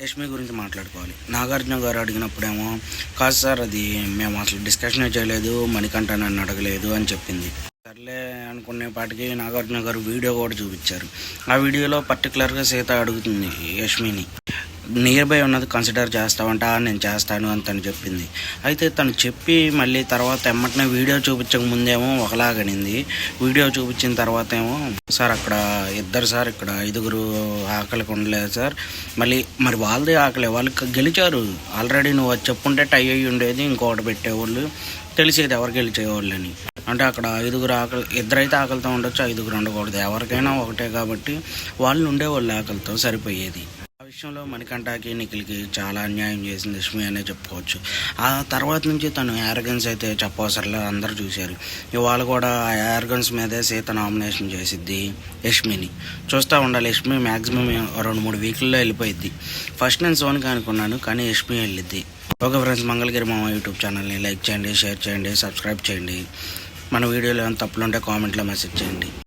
యష్మి గురించి మాట్లాడుకోవాలి. నాగార్జున గారు అడిగినప్పుడేమో కాదు సార్, అది మేము అసలు డిస్కషనే చేయలేదు, మణికంఠ నన్ను అడగలేదు అని చెప్పింది. సర్లే అనుకునేపాటికి నాగార్జున గారు వీడియో కూడా చూపించారు. ఆ వీడియోలో పర్టికులర్గా సీత అడుగుతుంది యష్మిని, నియర్ బై ఉన్నది కన్సిడర్ చేస్తావంట, నేను చేస్తాను అని తను చెప్పింది. అయితే తను చెప్పి మళ్ళీ తర్వాత ఎమ్మటనే వీడియో చూపించక ముందేమో ఒకలాగనింది, వీడియో చూపించిన తర్వాత ఏమో సార్ అక్కడ ఇద్దరు సార్, ఇక్కడ 5గురు ఆకలికి ఉండలేదు సార్, మరి వాళ్ళదే ఆకలి, వాళ్ళకి గెలిచారు ఆల్రెడీ, నువ్వు అది చెప్పుంటే టై అయ్యి ఉండేది, ఇంకొకటి పెట్టేవాళ్ళు, తెలిసేది ఎవరు గెలిచేవాళ్ళు అని. అంటే అక్కడ 5గురు ఆకలి, ఇద్దరైతే ఆకలితో ఉండొచ్చు, 5గురు ఉండకూడదు, ఎవరికైనా ఒకటే కాబట్టి వాళ్ళు ఉండేవాళ్ళు ఆకలితో సరిపోయేది. ఆ విషయంలో మణికంఠకి నిఖిల్కి చాలా అన్యాయం చేసింది యష్మి అనే చెప్పుకోవచ్చు. ఆ తర్వాత నుంచి తను యారగన్స్ అయితే చెప్పవసరలే, అందరూ చూశారు. ఇవాళ కూడా ఆ యారగన్స్ మీదే సీత నామినేషన్ చేసిద్ది యష్మిని. చూస్తూ ఉండాలి, యష్మి మ్యాక్సిమం 2-3 వీక్లలో వెళ్ళిపోయిద్ది. ఫస్ట్ నేను సోనిక అనుకున్నాను, కానీ యష్మి వెళ్ళిద్ది. ఓకే ఫ్రెండ్స్, మంగళగిరి మామ యూట్యూబ్ ఛానల్ని లైక్ చేయండి, షేర్ చేయండి, సబ్స్క్రైబ్ చేయండి. మన వీడియోలో ఏమైనా తప్పులుంటే కామెంట్లో మెసేజ్ చేయండి.